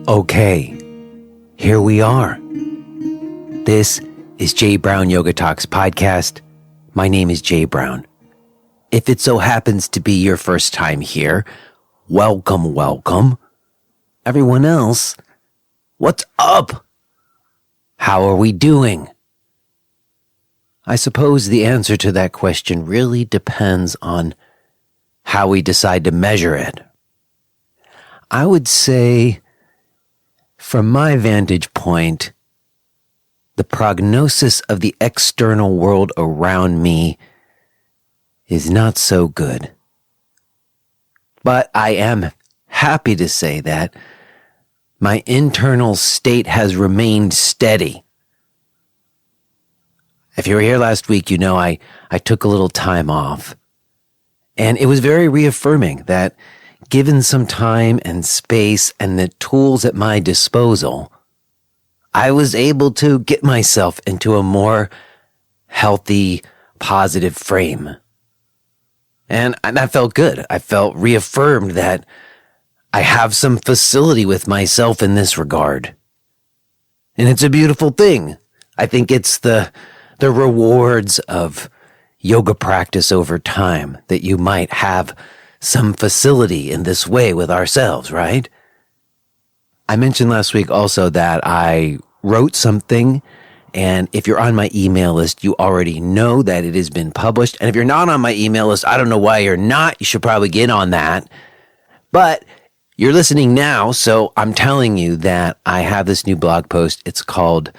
Okay, here we are. This is Jay Brown Yoga Talks podcast. My name is Jay Brown. If it so happens to be your first time here, welcome, welcome. Everyone else, what's up? How are we doing? I suppose the answer to that question really depends on how we decide to measure it. I would say, from my vantage point, the prognosis of the external world around me is not so good. But I am happy to say that my internal state has remained steady. If you were here last week, you know I took a little time off. And it was very reaffirming that given some time and space and the tools at my disposal, I was able to get myself into a more healthy, positive frame. And that felt good. I felt reaffirmed that I have some facility with myself in this regard. And it's a beautiful thing. I think it's the rewards of yoga practice over time, that you might have some facility in this way with ourselves, right? I mentioned last week also that I wrote something, and if you're on my email list, you already know that it has been published. And if you're not on my email list, I don't know why you're not. You should probably get on that. But you're listening now, so I'm telling you that I have this new blog post. It's called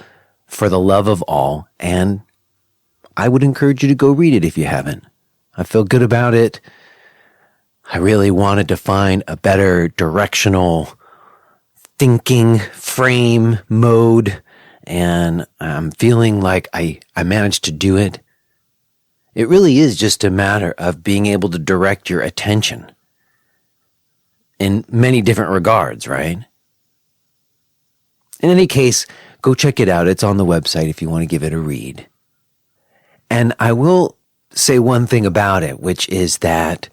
For the Love of All, and I would encourage you to go read it if you haven't. I feel good about it. I really wanted to find a better directional thinking frame mode, and I'm feeling like I managed to do it. It really is just a matter of being able to direct your attention in many different regards, right? In any case, go check it out. It's on the website if you want to give it a read. And I will say one thing about it, which is that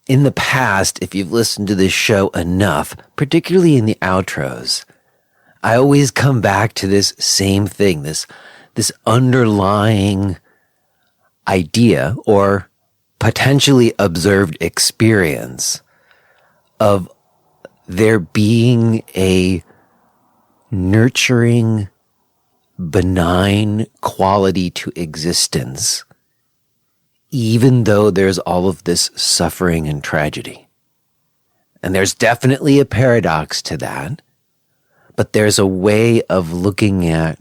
in the past, if you've listened to this show enough, particularly in the outros, I always come back to this same thing, this underlying idea or potentially observed experience of there being a nurturing, benign quality to existence, even though there's all of this suffering and tragedy. And there's definitely a paradox to that, but there's a way of looking at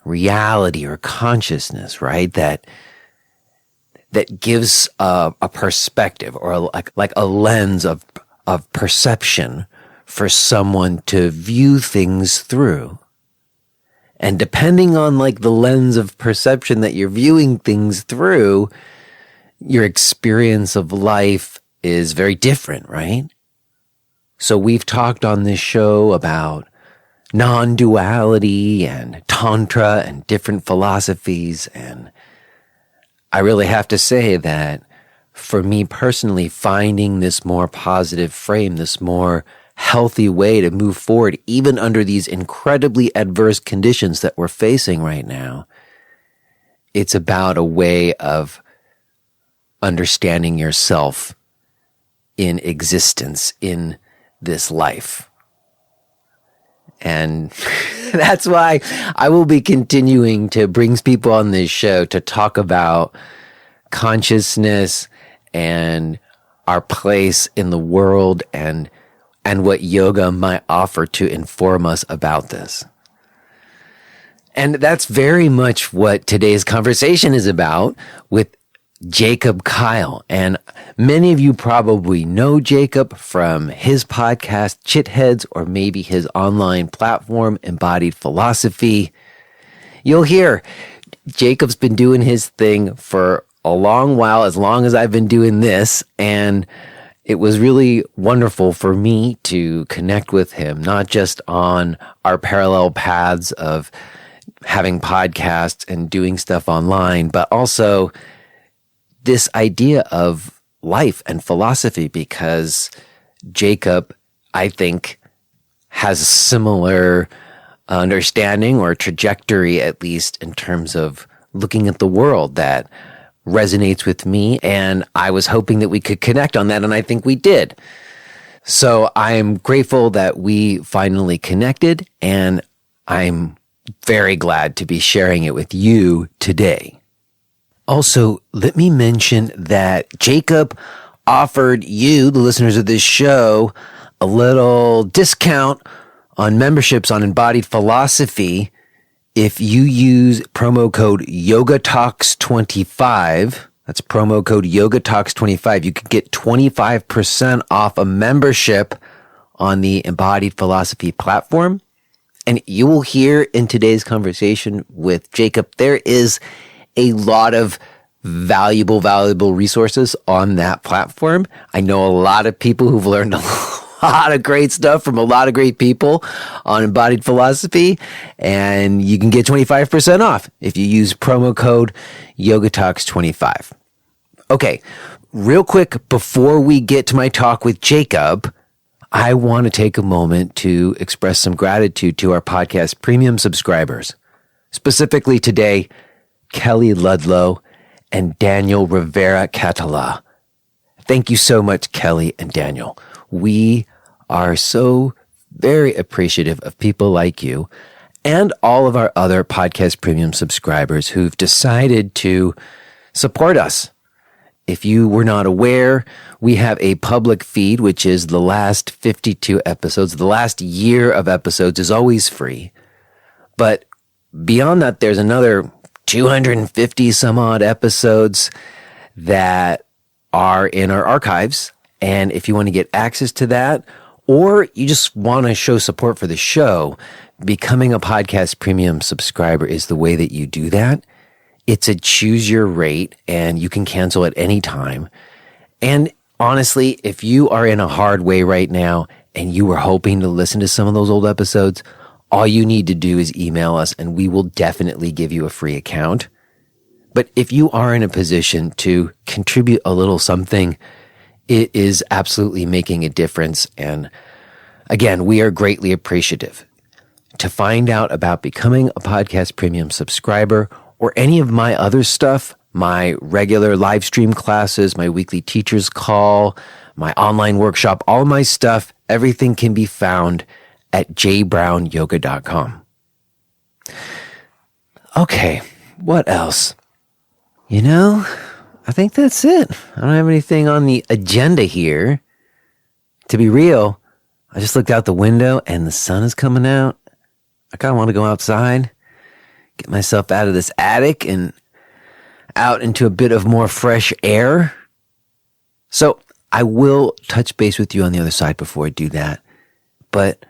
reality or consciousness, right? That gives a perspective or like a lens of perception for someone to view things through. And depending on like the lens of perception that you're viewing things through, your experience of life is very different, right? So we've talked on this show about non-duality and tantra and different philosophies. And I really have to say that for me personally, finding this more positive frame, this more healthy way to move forward, even under these incredibly adverse conditions that we're facing right now, it's about a way of understanding yourself in existence in this life. And that's why I will be continuing to bring people on this show to talk about consciousness and our place in the world and what yoga might offer to inform us about this. And that's very much what today's conversation is about with Jacob Kyle. And many of you probably know Jacob from his podcast, Chitheads, or maybe his online platform, Embodied Philosophy. You'll hear Jacob's been doing his thing for a long while, as long as I've been doing this, and it was really wonderful for me to connect with him, not just on our parallel paths of having podcasts and doing stuff online, but also this idea of life and philosophy, because Jacob, I think, has a similar understanding or trajectory, at least in terms of looking at the world, that resonates with me. And I was hoping that we could connect on that, and I think we did. So I'm grateful that we finally connected, and I'm very glad to be sharing it with you today. Also, let me mention that Jacob offered you, the listeners of this show, a little discount on memberships on Embodied Philosophy if you use promo code YogaTalks25. That's promo code YogaTalks25. You could get 25% off a membership on the Embodied Philosophy platform. And you will hear in today's conversation with Jacob, there is a lot of valuable resources on that platform. I know a lot of people who've learned a lot of great stuff from a lot of great people on Embodied Philosophy, and you can get 25% off if you use promo code YogaTalks25. Okay, real quick, before we get to my talk with Jacob, I want to take a moment to express some gratitude to our podcast premium subscribers. Specifically today, Kelly Ludlow and Daniel Rivera Catala. Thank you so much, Kelly and Daniel. We are so very appreciative of people like you and all of our other podcast premium subscribers who've decided to support us. If you were not aware, we have a public feed, which is the last 52 episodes. The last year of episodes is always free. But beyond that, there's another 250 some odd episodes that are in our archives. And if you want to get access to that, or you just want to show support for the show, becoming a podcast premium subscriber is the way that you do that. It's a choose your rate, and you can cancel at any time. And honestly, if you are in a hard way right now and you were hoping to listen to some of those old episodes, all you need to do is email us and we will definitely give you a free account. But if you are in a position to contribute a little something, it is absolutely making a difference. And again, we are greatly appreciative. To find out about becoming a podcast premium subscriber or any of my other stuff, my regular live stream classes, my weekly teacher's call, my online workshop, all my stuff, everything can be found at jbrownyoga.com. Okay, what else? I think that's it. I don't have anything on the agenda here. To be real, I just looked out the window and the sun is coming out. I kind of want to go outside, get myself out of this attic and out into a bit of more fresh air. So I will touch base with you on the other side before I do that. But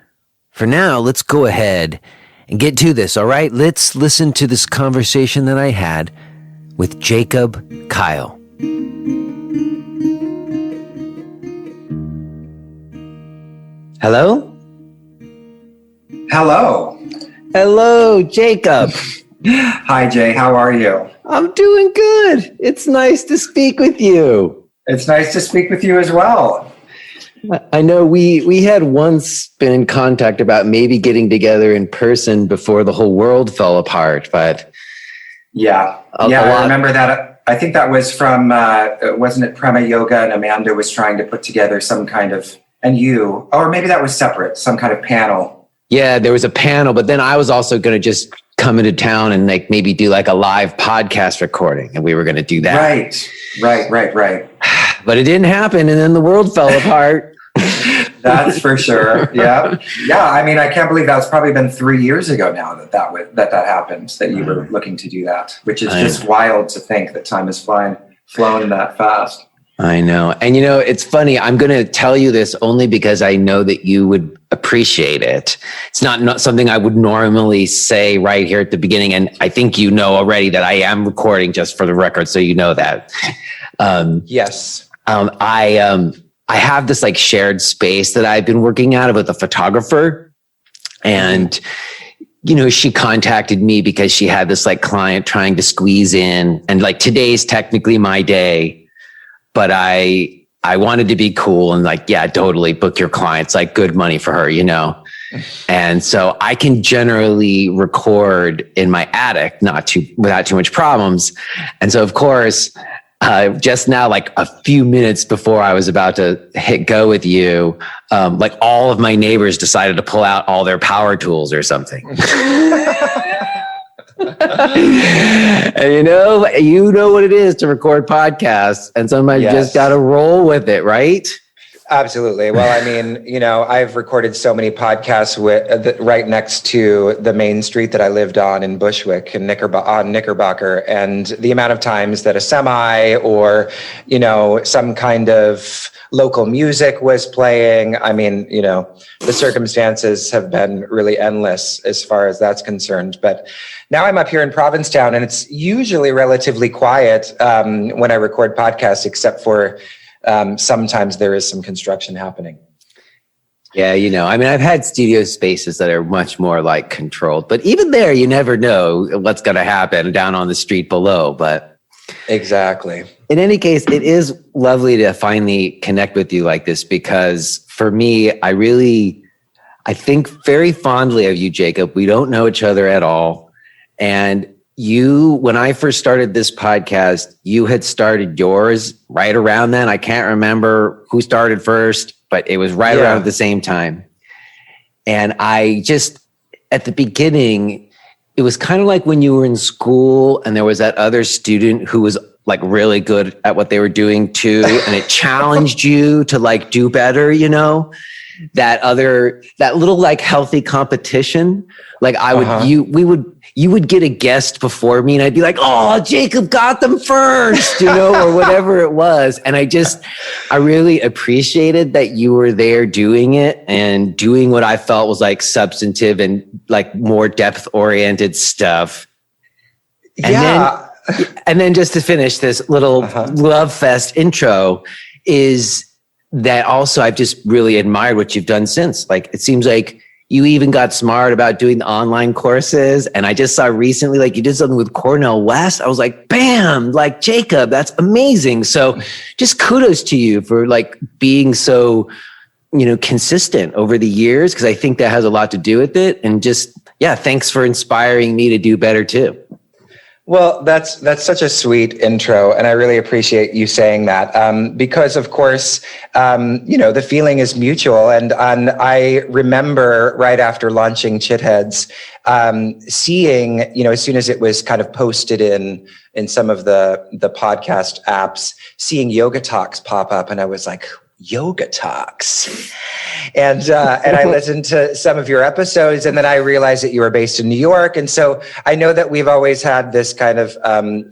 for now, let's go ahead and get to this, all right? Let's listen to this conversation that I had with Jacob Kyle. Hello? Hello. Hello, Jacob. Hi, Jay. How are you? I'm doing good. It's nice to speak with you. It's nice to speak with you as well. I know we had once been in contact about maybe getting together in person before the whole world fell apart, but I remember that. I think that was from, wasn't it Prema Yoga, and Amanda was trying to put together some kind of, or maybe that was separate, some kind of panel. Yeah, there was a panel, but then I was also going to just come into town and maybe do a live podcast recording, and we were going to do that. Right. But it didn't happen, and then the world fell apart. That's for sure. Yeah. I mean, I can't believe that's probably been 3 years ago now that happened, that you were looking to do that, which is just wild to think that time has flown that fast. I know. And it's funny. I'm going to tell you this only because I know that you would appreciate it. It's not something I would normally say right here at the beginning. And I think you know already that I am recording, just for the record, so you know that. Yes. I have this shared space that I've been working out of with a photographer. And, she contacted me because she had this like client trying to squeeze in, and like today's technically my day, but I wanted to be cool and like, yeah, totally book your clients, like good money for her, And so I can generally record in my attic, without too much problems. And so of course, just now, like a few minutes before I was about to hit go with you, like all of my neighbors decided to pull out all their power tools or something. And you know what it is to record podcasts, and sometimes you just got to roll with it, right? Absolutely. Well, I mean, I've recorded so many podcasts right next to the main street that I lived on in Bushwick and Knickerbocker. And the amount of times that a semi or, some kind of local music was playing, I mean, the circumstances have been really endless as far as that's concerned. But now I'm up here in Provincetown, and it's usually relatively quiet when I record podcasts, except for sometimes there is some construction happening. Yeah, I've had studio spaces that are much more like controlled, but even there, you never know what's going to happen down on the street below. But exactly. In any case, it is lovely to finally connect with you like this, because for me, I think very fondly of you, Jacob. We don't know each other at all. And when I first started this podcast, you had started yours right around then. I can't remember who started first, but it was right around at the same time. And I just, at the beginning, it was kind of like when you were in school and there was that other student who was like really good at what they were doing too. And it challenged you to like do better, that little like healthy competition. Like you would get a guest before me and I'd be like, oh, Jacob got them first, or whatever it was. And I really appreciated that you were there doing it and doing what I felt was like substantive and like more depth oriented stuff. And then just to finish this little love fest intro is that also I've just really admired what you've done since. Like, it seems like you even got smart about doing the online courses. And I just saw recently, like you did something with Cornell West. I was like, bam, like Jacob, that's amazing. So just kudos to you for like being so, consistent over the years. Cause I think that has a lot to do with it. And just, thanks for inspiring me to do better too. Well, that's such a sweet intro, and I really appreciate you saying that because, of course, the feeling is mutual. And I remember right after launching Chitheads, seeing, as soon as it was kind of posted in some of the podcast apps, seeing Yoga Talks pop up, and I was like, Yoga Talks. And I listened to some of your episodes, and then I realized that you were based in New York. And so I know that we've always had this kind of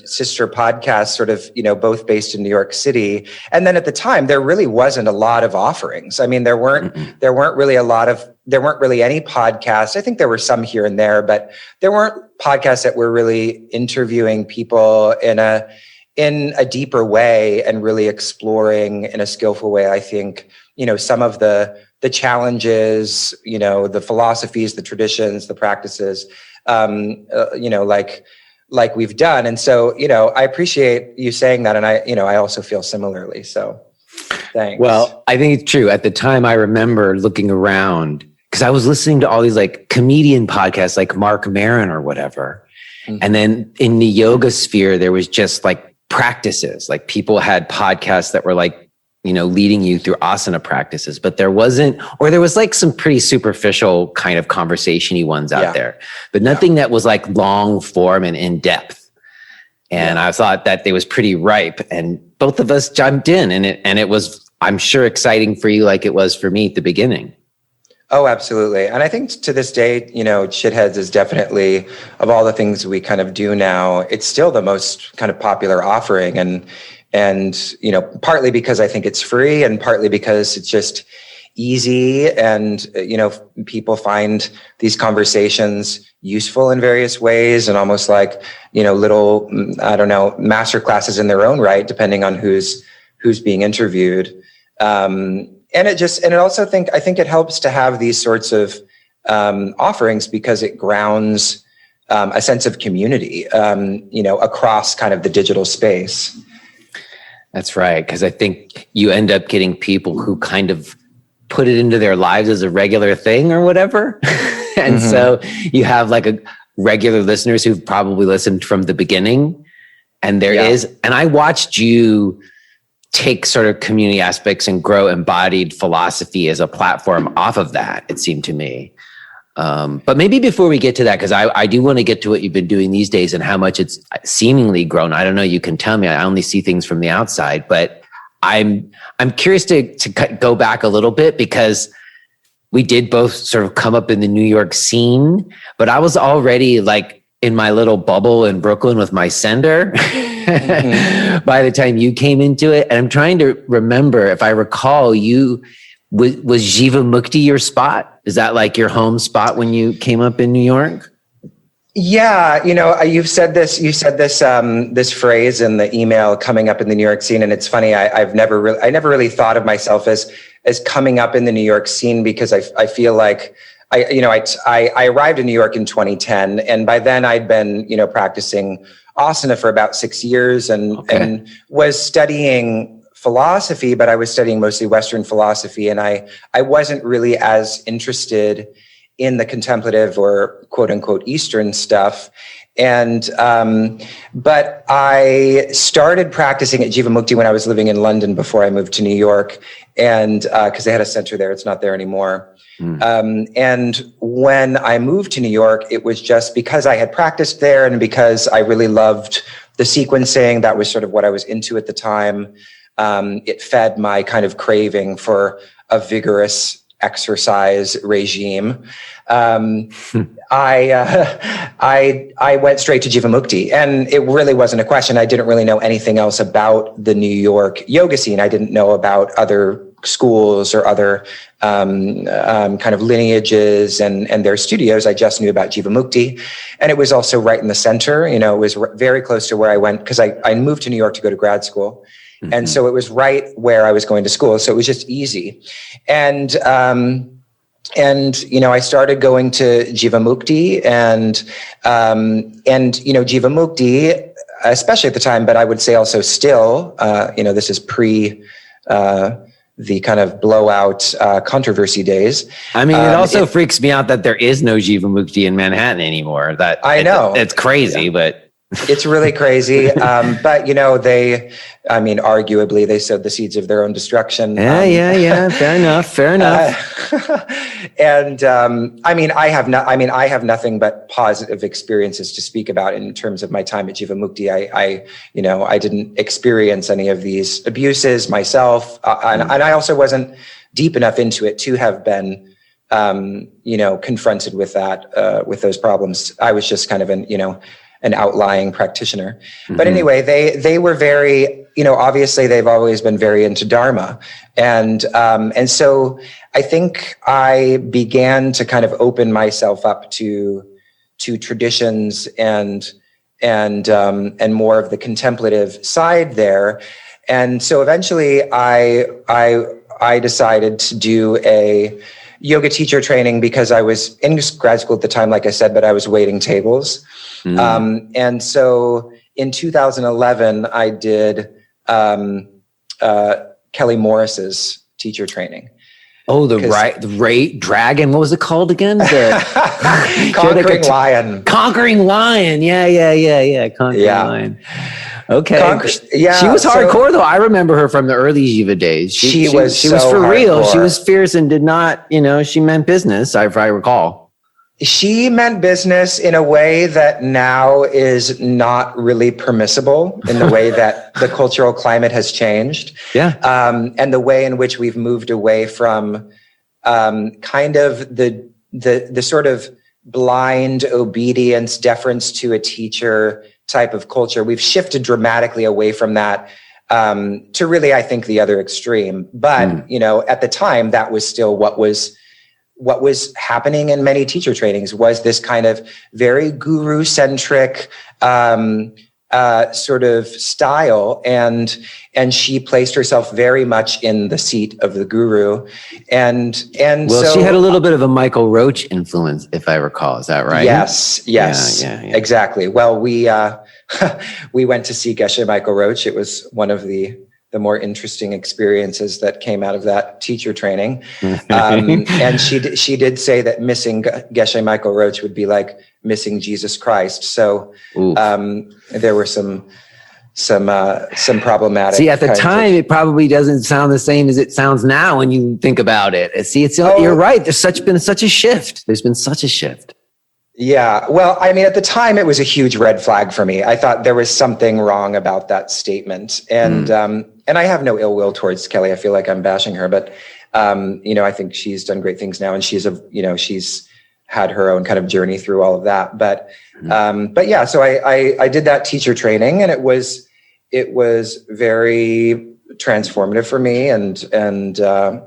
sister podcast, sort of, both based in New York City. And then at the time, there really wasn't a lot of offerings. I mean, there weren't really any podcasts. I think there were some here and there, but there weren't podcasts that were really interviewing people in a deeper way and really exploring in a skillful way, I think, some of the challenges, the philosophies, the traditions, the practices, like we've done. And so, I appreciate you saying that. And I also feel similarly. So thanks. Well, I think it's true. At the time, I remember looking around because I was listening to all these like comedian podcasts, like Mark Maron or whatever. Mm-hmm. And then in the yoga sphere, there was just like practices, like people had podcasts that were like, leading you through asana practices, but there was like some pretty superficial kind of conversation-y ones out there, but nothing that was like long form and in depth. And I thought that it was pretty ripe, and both of us jumped in, and it was, I'm sure, exciting for you like it was for me at the beginning. Oh, absolutely. And I think to this day, Chitheads is definitely, of all the things we kind of do now, it's still the most kind of popular offering. And partly because I think it's free, and partly because it's just easy, and, people find these conversations useful in various ways, and almost like, little, master classes in their own right, depending on who's being interviewed. I think it helps to have these sorts of offerings because it grounds a sense of community, across kind of the digital space. That's right. Because I think you end up getting people who kind of put it into their lives as a regular thing or whatever. And so you have like a regular listeners who've probably listened from the beginning. And and I watched you take sort of community aspects and grow Embodied Philosophy as a platform off of that, it seemed to me. But maybe before we get to that, because I do want to get to what you've been doing these days and how much it's seemingly grown. I don't know, you can tell me, I only see things from the outside, but I'm curious to go back a little bit, because we did both sort of come up in the New York scene, but I was already like in my little bubble in Brooklyn with my sender by the time you came into it. And I'm trying to remember, if I recall, was Jiva Mukti your spot? Is that like your home spot when you came up in New York? Yeah, you've said this. You said this phrase in the email, coming up in the New York scene, and it's funny. I never really thought of myself as coming up in the New York scene, because I feel like I arrived in New York in 2010, and by then I'd been practicing asana for about 6 years, and was studying philosophy, but I was studying mostly Western philosophy, and I wasn't really as interested in the contemplative or quote unquote Eastern stuff. And, but I started practicing at Jiva Mukti when I was living in London before I moved to New York. And, cause they had a center there, it's not there anymore. And when I moved to New York, it was just because I had practiced there and because I really loved the sequencing. That was sort of what I was into at the time. It fed my kind of craving for a vigorous exercise regime. I went straight to Jiva Mukti, and it really wasn't a question. I didn't really know anything else about the New York yoga scene. I didn't know about other schools or other kind of lineages and their studios. I just knew about Jiva Mukti, and it was also right in the center. It was very close to where I went, because I moved to New York to go to grad school. And so it was right where I was going to school. So it was just easy. And I started going to Jiva Mukti and Jiva Mukti, especially at the time, but I would say also still, this is pre, the kind of blowout controversy days. I mean, it also freaks me out that there is no Jiva Mukti in Manhattan anymore. I know. It's crazy, but... It's really crazy. But, arguably they sowed the seeds of their own destruction. Yeah. Fair enough. And I have nothing but positive experiences to speak about in terms of my time at Jiva Mukti. I didn't experience any of these abuses myself. And I also wasn't deep enough into it to have been, confronted with that, with those problems. I was just kind of an outlying practitioner. But anyway, they were very, obviously they've always been very into Dharma. And so I think I began to kind of open myself up to traditions and more of the contemplative side there. And so eventually I decided to do a yoga teacher training, because I was in grad school at the time, like I said, but I was waiting tables. And so in 2011, I did Kelly Morris's teacher training. Oh, the dragon. What was it called again? Conquering Lion. Conquering Lion. Yeah. Conquering Lion. Okay. She was hardcore though. I remember her from the early Jiva days. She was for real. She was fierce and did not, she meant business, if I recall. She meant business in a way that now is not really permissible, in the way that the cultural climate has changed. Yeah. And the way in which we've moved away from kind of the sort of blind obedience, deference to a teacher type of culture. We've shifted dramatically away from that to really, I think, the other extreme. But, at the time, that was still what was happening in many teacher trainings, was this kind of very guru-centric, sort of style, and she placed herself very much in the seat of the guru, and so she had a little bit of a Michael Roach influence, if I recall. Is that right? Yes, yeah. Exactly. Well, we went to see Geshe Michael Roach. It was one of the more interesting experiences that came out of that teacher training, and she did say that missing Geshe Michael Roach would be like missing Jesus Christ. So there were some problematic. See, at the time, it probably doesn't sound the same as it sounds now when you think about it. See, you're right. There's been such a shift. There's been such a shift. Yeah. Well, I mean, at the time, it was a huge red flag for me. I thought there was something wrong about that statement. And I have no ill will towards Kelly. I feel like I'm bashing her, but, I think she's done great things now, and she's had her own kind of journey through all of that. But yeah, so I did that teacher training, and it was very transformative for me. And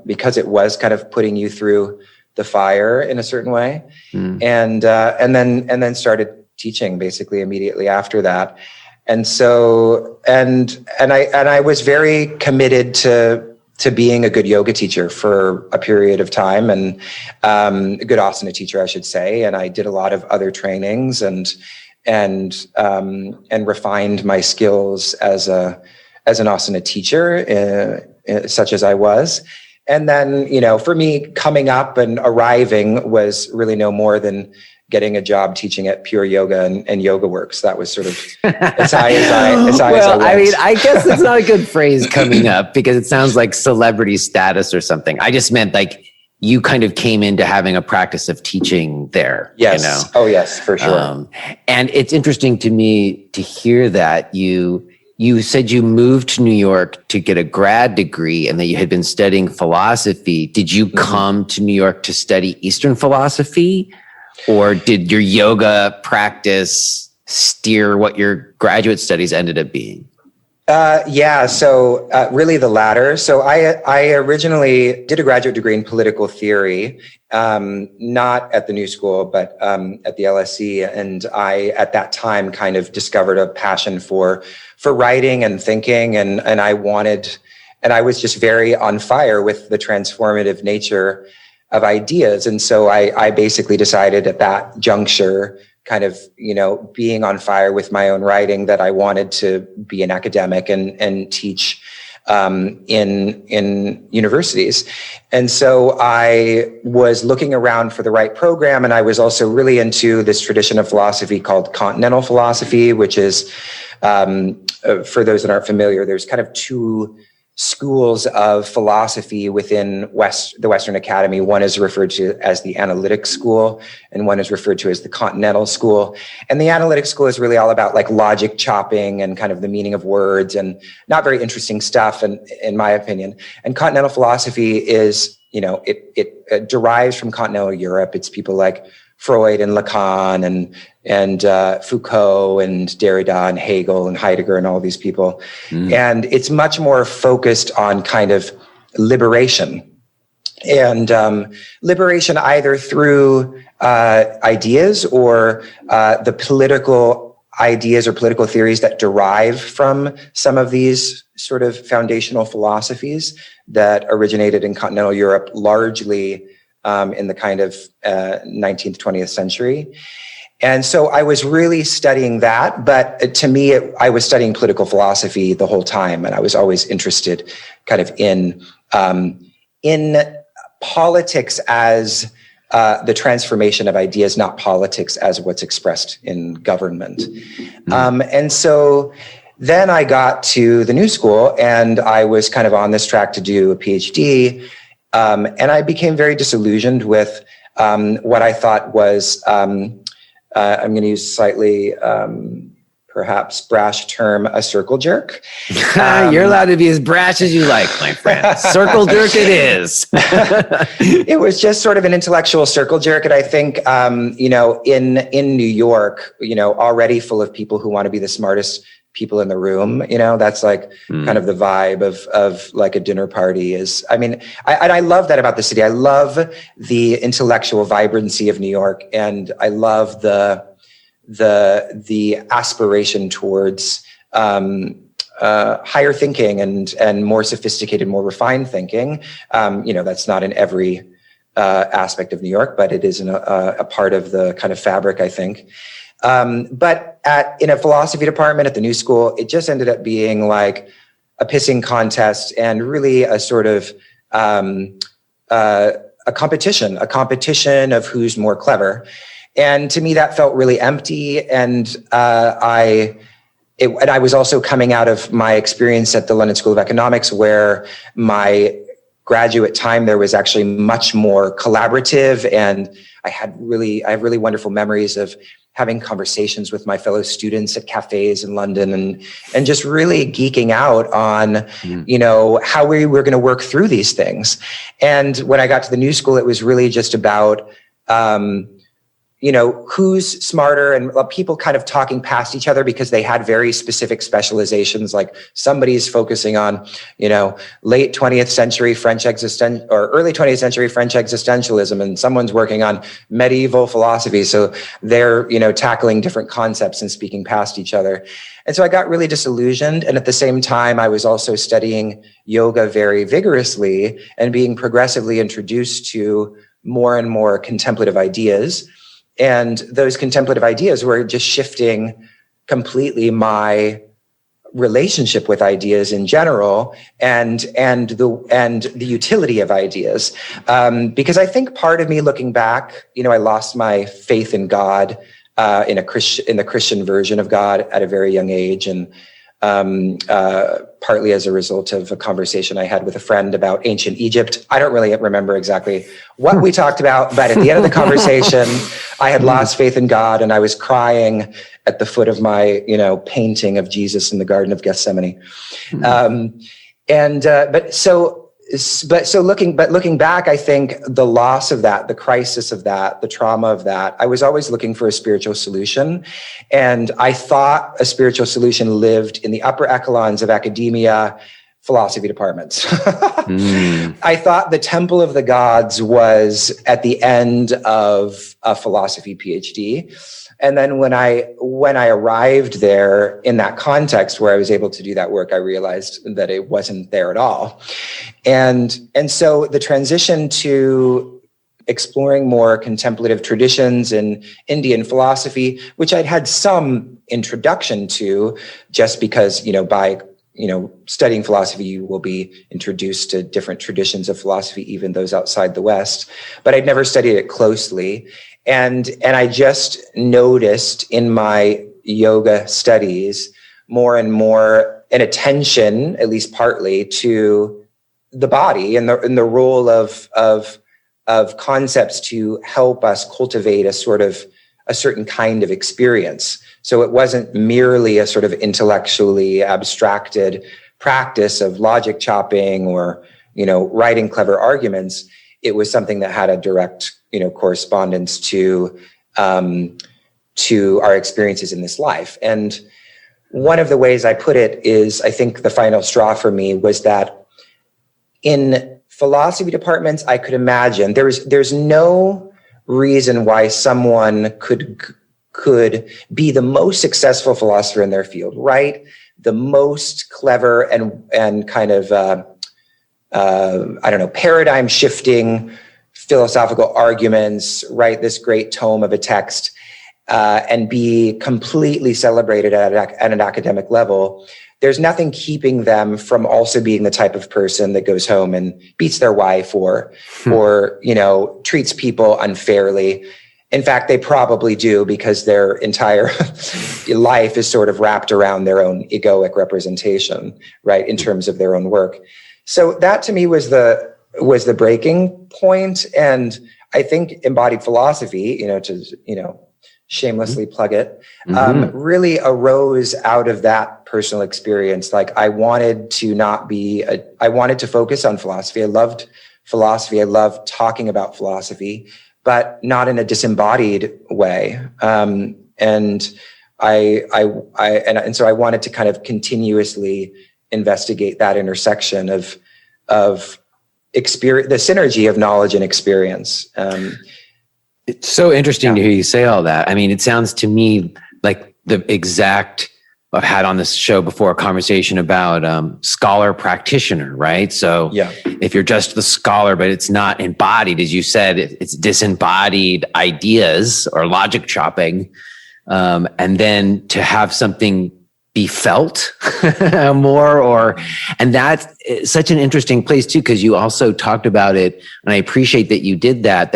because it was kind of putting you through the fire in a certain way, and then started teaching basically immediately after that. And so, and I was very committed to being a good yoga teacher for a period of time, and a good asana teacher, I should say. And I did a lot of other trainings and refined my skills as an asana teacher, such as I was. And then, for me, coming up and arriving was really no more than getting a job teaching at Pure Yoga and Yoga Works. That was sort of as high as I went. I mean, I guess it's not a good phrase, coming up, because it sounds like celebrity status or something. I just meant like you kind of came into having a practice of teaching there. Yes. Oh, yes, for sure. And it's interesting to me to hear that you said you moved to New York to get a grad degree and that you had been studying philosophy. Did you come to New York to study Eastern philosophy, or did your yoga practice steer what your graduate studies ended up being? So really the latter. So I originally did a graduate degree in political theory, not at the New School, but at the LSE. And I, at that time, kind of discovered a passion for writing and thinking. And I was just very on fire with the transformative nature of ideas. And so I basically decided at that juncture, kind of, being on fire with my own writing, that I wanted to be an academic and teach in universities. And so I was looking around for the right program. And I was also really into this tradition of philosophy called continental philosophy, which is, for those that aren't familiar, there's kind of two schools of philosophy within the Western Academy. One is referred to as the analytic school, and one is referred to as the continental school. And the analytic school is really all about like logic chopping and kind of the meaning of words, and not very interesting stuff, and in my opinion. And continental philosophy is, it derives from continental Europe. It's people like Freud and Lacan and Foucault and Derrida and Hegel and Heidegger and all these people. And it's much more focused on kind of liberation, and liberation either through ideas or the political ideas or political theories that derive from some of these sort of foundational philosophies that originated in continental Europe, largely in the kind of 19th, 20th century. And so I was really studying that, but to me, I was studying political philosophy the whole time. And I was always interested kind of in politics as the transformation of ideas, not politics as what's expressed in government. And so then I got to the New School, and I was kind of on this track to do a PhD. And I became very disillusioned with what I thought was, I'm going to use slightly, perhaps brash term, a circle jerk. You're allowed to be as brash as you like, my friend. Circle jerk it is. It was just sort of an intellectual circle jerk. And I think, in New York, already full of people who want to be the smartest people in the room, that's like kind of the vibe of like a dinner party is. I mean, I love that about the city. I love the intellectual vibrancy of New York, and I love the the aspiration towards higher thinking and more sophisticated, more refined thinking. That's not in every aspect of New York, but it is a part of the kind of fabric, I think. But in a philosophy department at the New School, it just ended up being like a pissing contest and really a sort of a competition of who's more clever. And to me, that felt really empty. And I was also coming out of my experience at the London School of Economics, where my graduate time there was actually much more collaborative, and I have really wonderful memories of having conversations with my fellow students at cafes in London and just really geeking out on, how we were going to work through these things. And when I got to the New School, it was really just about, who's smarter, and people kind of talking past each other because they had very specific specializations. Like somebody's focusing on, late 20th century French or early 20th century French existentialism, and someone's working on medieval philosophy. So they're, tackling different concepts and speaking past each other. And so I got really disillusioned. And at the same time, I was also studying yoga very vigorously and being progressively introduced to more and more contemplative ideas. And those contemplative ideas were just shifting completely my relationship with ideas in general and the utility of ideas. Because I think part of me looking back, I lost my faith in God, in the Christian version of God at a very young age. And partly as a result of a conversation I had with a friend about ancient Egypt. I don't really remember exactly what we talked about, but at the end of the conversation, I had lost faith in God, and I was crying at the foot of my, painting of Jesus in the Garden of Gethsemane. Looking back, I think the loss of that, the crisis of that, the trauma of that, I was always looking for a spiritual solution. And I thought a spiritual solution lived in the upper echelons of academia, philosophy departments. I thought the temple of the gods was at the end of a philosophy PhD. And then when I arrived there in that context where I was able to do that work, I realized that it wasn't there at all. And so the transition to exploring more contemplative traditions in Indian philosophy, which I'd had some introduction to just because, by studying philosophy, you will be introduced to different traditions of philosophy, even those outside the West, but I'd never studied it closely. And I just noticed in my yoga studies more and more an attention, at least partly, to the body and the role of concepts to help us cultivate a certain kind of experience. So it wasn't merely a sort of intellectually abstracted practice of logic chopping or, writing clever arguments. It was something that had a direct correspondence to our experiences in this life. And one of the ways I put it is, I think the final straw for me was that in philosophy departments, I could imagine there's no reason why someone could be the most successful philosopher in their field, right? The most clever and kind of, paradigm shifting philosophical arguments, write this great tome of a text, and be completely celebrated at an academic level. There's nothing keeping them from also being the type of person that goes home and beats their wife or treats people unfairly. In fact, they probably do, because their entire life is sort of wrapped around their own egoic representation, right, in terms of their own work. So that to me was the breaking point. And I think embodied philosophy, to shamelessly plug it, really arose out of that personal experience. Like I wanted to focus on philosophy. I loved philosophy. I loved talking about philosophy, but not in a disembodied way. And so I wanted to kind of continuously investigate that intersection of experience, the synergy of knowledge and experience. It's so interesting to hear you say all that. I mean, it sounds to me like the exact, I've had on this show before a conversation about scholar practitioner, right? So if you're just the scholar, but it's not embodied, as you said, it's disembodied ideas or logic chopping. And then to have something be felt more, and that's such an interesting place too, because you also talked about it. And I appreciate that you did that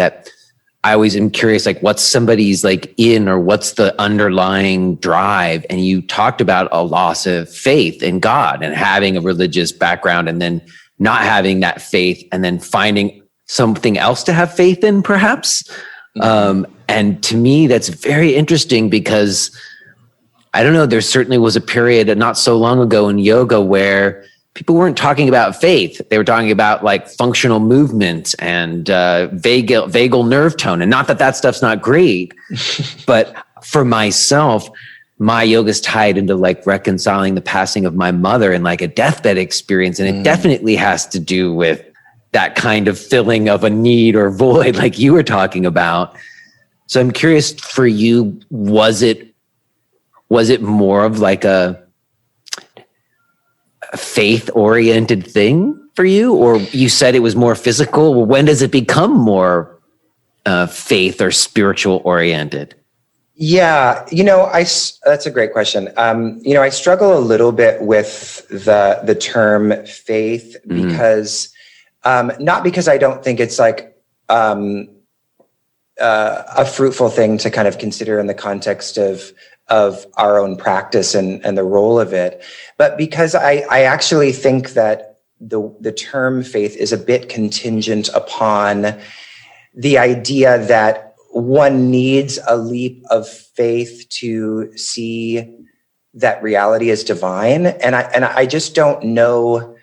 I always am curious, like what's somebody's like in, or what's the underlying drive? And you talked about a loss of faith in God and having a religious background and then not having that faith and then finding something else to have faith in, perhaps. And to me, that's very interesting because I don't know, there certainly was a period not so long ago in yoga where people weren't talking about faith. They were talking about like functional movement and vagal nerve tone. And not that stuff's not great, but for myself, my yoga's tied into like reconciling the passing of my mother and like a deathbed experience. And it definitely has to do with that kind of filling of a need or void like you were talking about. So I'm curious for you, was it more of like a faith-oriented thing for you, or you said it was more physical? Well, when does it become more faith or spiritual oriented? Yeah, that's a great question. I struggle a little bit with the term faith because not because I don't think it's like a fruitful thing to kind of consider in the context of our own practice and the role of it, but because I actually think that the term faith is a bit contingent upon the idea that one needs a leap of faith to see that reality is divine. And I just don't know,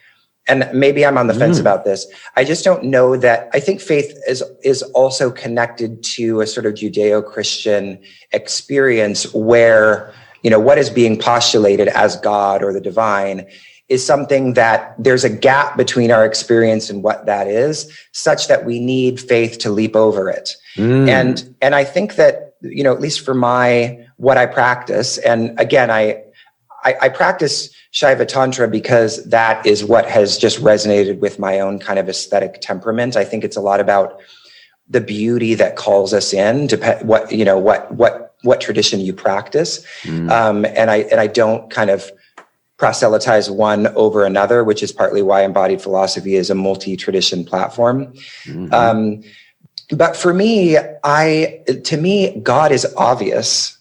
and maybe I'm on the fence about this. I just don't know that. I think faith is also connected to a sort of Judeo-Christian experience where, what is being postulated as God or the divine is something that there's a gap between our experience and what that is, such that we need faith to leap over it. And I think that, at least for what I practice, and again, I practice Shaiva Tantra because that is what has just resonated with my own kind of aesthetic temperament. I think it's a lot about the beauty that calls us in, what tradition you practice. And I don't kind of proselytize one over another, which is partly why Embodied Philosophy is a multi-tradition platform. But for me, to me, God is obvious.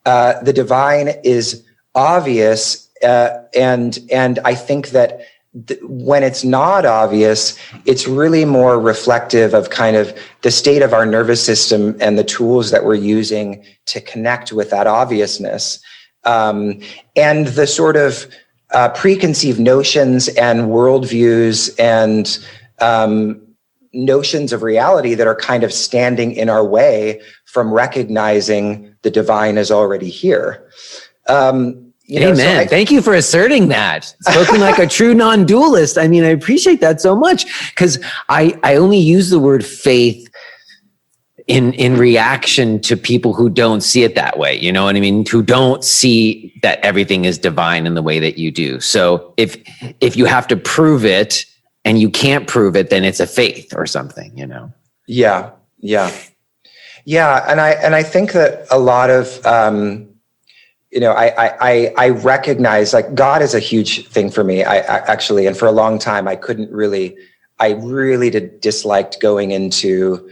The divine is obvious. And I think that when it's not obvious, it's really more reflective of kind of the state of our nervous system and the tools that we're using to connect with that obviousness. And the sort of preconceived notions and worldviews and notions of reality that are kind of standing in our way from recognizing the divine is already here. Amen. Thank you for asserting that. Spoken like a true non-dualist. I mean, I appreciate that so much because I only use the word faith in reaction to people who don't see it that way. You know what I mean? Who don't see that everything is divine in the way that you do. So if you have to prove it and you can't prove it, then it's a faith or something, Yeah. And I think that a lot of, I recognize like God is a huge thing for me. I actually, and for a long time, I really disliked going into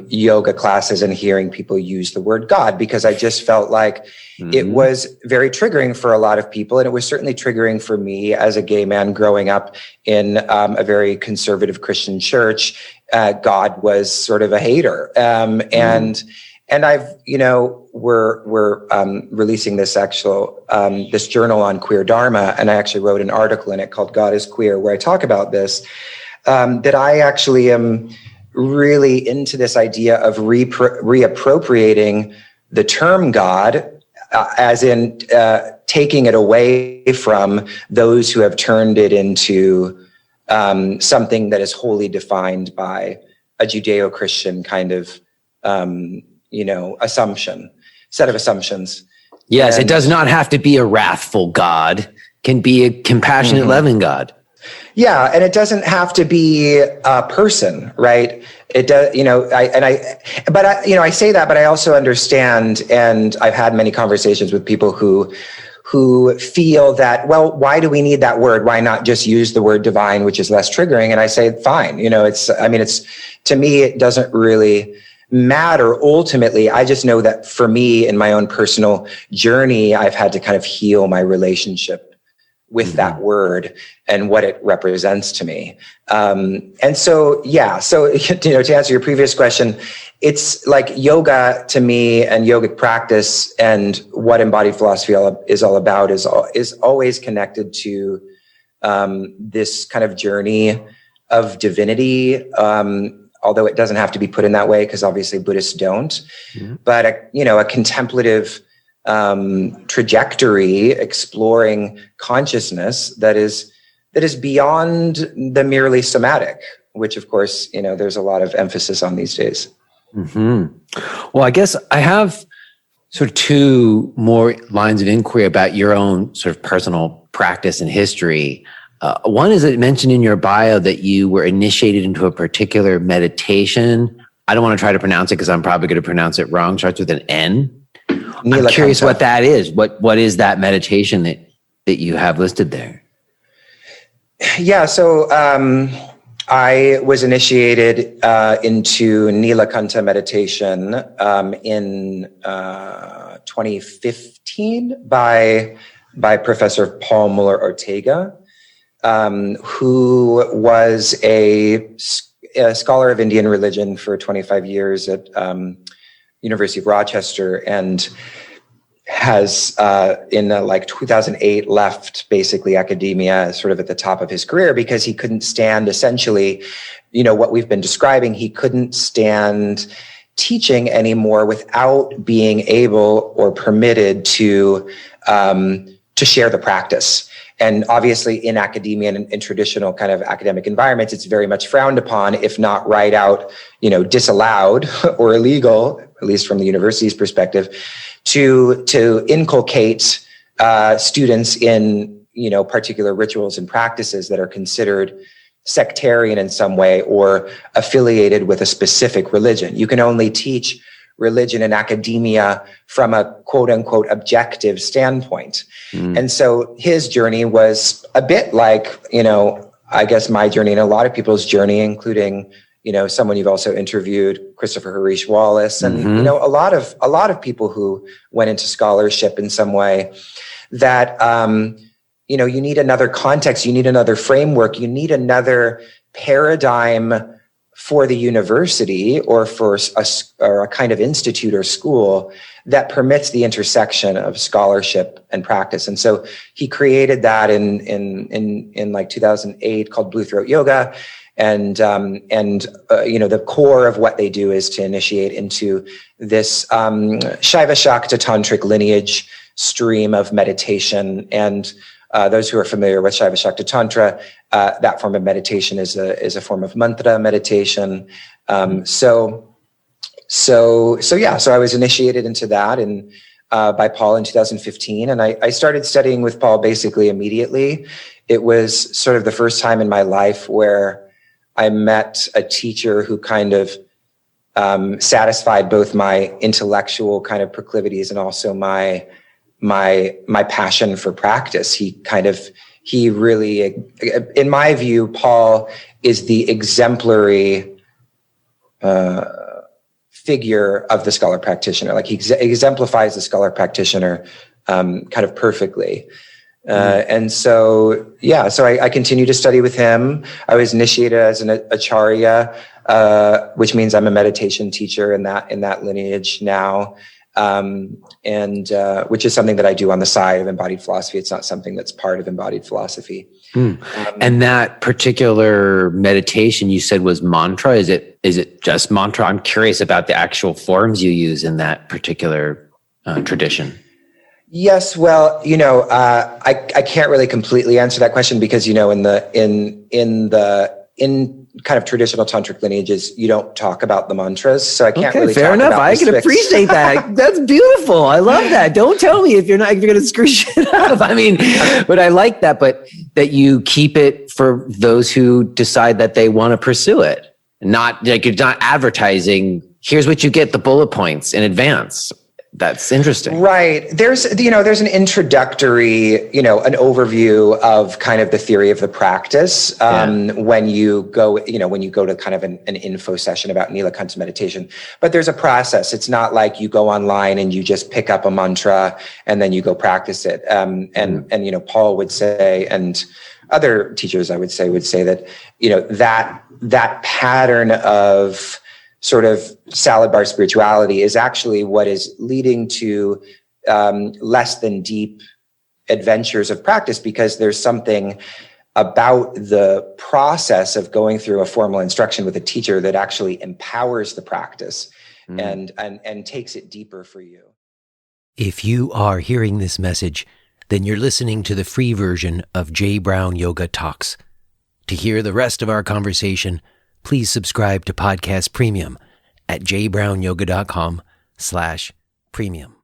yoga classes and hearing people use the word God, because I just felt like it was very triggering for a lot of people. And it was certainly triggering for me as a gay man growing up in a very conservative Christian church. God was sort of a hater. And I've, we're releasing this this journal on queer Dharma. And I actually wrote an article in it called God is Queer, where I talk about this, that I actually am really into this idea of reappropriating the term God, as in taking it away from those who have turned it into something that is wholly defined by a Judeo-Christian kind of set of assumptions. Yes, it does not have to be a wrathful God. Can be a compassionate, loving God. Yeah, and it doesn't have to be a person, right? It does, I say that, but I also understand, and I've had many conversations with people who feel that, well, why do we need that word? Why not just use the word divine, which is less triggering? And I say, fine. To me, it doesn't really matter. Ultimately, I just know that for me, in my own personal journey, I've had to kind of heal my relationship with that word and what it represents to me. So to answer your previous question, it's like yoga to me, and yogic practice, and what embodied philosophy is all about is always connected to this kind of journey of divinity, although it doesn't have to be put in that way, because obviously Buddhists don't, but a contemplative trajectory exploring consciousness that is beyond the merely somatic, which of course, there's a lot of emphasis on these days. Well, I guess I have sort of two more lines of inquiry about your own sort of personal practice and history. One is it mentioned in your bio that you were initiated into a particular meditation. I don't want to try to pronounce it because I'm probably going to pronounce it wrong. Starts with an N. I'm curious what that is. What is that meditation that you have listed there? Yeah, so I was initiated into Neelakhanta Meditation in 2015 by Professor Paul Muller-Ortega, who was a scholar of Indian religion for 25 years at University of Rochester, and has in 2008 left basically academia sort of at the top of his career, because he couldn't stand essentially, what we've been describing. He couldn't stand teaching anymore without being able or permitted to share the practice. And obviously in academia and in traditional kind of academic environments, it's very much frowned upon, if not right out, disallowed or illegal, at least from the university's perspective, to inculcate students in, particular rituals and practices that are considered sectarian in some way or affiliated with a specific religion. You can only teach religion and academia from a quote unquote objective standpoint. And so his journey was a bit like, I guess my journey and a lot of people's journey, including, someone you've also interviewed, Christopher Harish Wallace, and, a lot of people who went into scholarship in some way, that, you need another context, you need another framework, you need another paradigm for the university or for a kind of institute or school that permits the intersection of scholarship and practice. And so he created that in like 2008, called Blue Throat Yoga. And the core of what they do is to initiate into this Shaiva Shakta tantric lineage stream of meditation. And those who are familiar with Shaiva Shakta Tantra, that form of meditation is a form of mantra meditation. So I was initiated into that by Paul in 2015, and I started studying with Paul basically immediately. It was sort of the first time in my life where I met a teacher who kind of satisfied both my intellectual kind of proclivities and also my passion for practice. He really, in my view, Paul is the exemplary figure of the scholar practitioner. Like he exemplifies the scholar practitioner kind of perfectly. And so I continue to study with him. I was initiated as an acharya, which means I'm a meditation teacher in that lineage now. Which is something that I do on the side of embodied philosophy. It's not something that's part of embodied philosophy. And that particular meditation you said was mantra. Is it just mantra? I'm curious about the actual forms you use in that particular tradition. Yes, well, I can't really completely answer that question because in the in kind of traditional tantric lineages, you don't talk about the mantras. So I can't really fair talk enough. about I can appreciate that. That's beautiful. I love that. Don't tell me if you're going to screw shit up. I mean, but I like that, but that you keep it for those who decide that they want to pursue it. Not like you're not advertising, here's what you get, the bullet points in advance. That's interesting. Right. There's an introductory, an overview of kind of the theory of the practice when you go to kind of an info session about Neelakhanta meditation. But there's a process. It's not like you go online and you just pick up a mantra and then you go practice it. And Paul would say, and other teachers I would say that, that pattern of sort of salad bar spirituality is actually what is leading to less than deep adventures of practice, because there's something about the process of going through a formal instruction with a teacher that actually empowers the practice and takes it deeper for you. If you are hearing this message, then you're listening to the free version of J. Brown Yoga Talks. To hear the rest of our conversation, please subscribe to Podcast Premium at jbrownyoga.com/premium.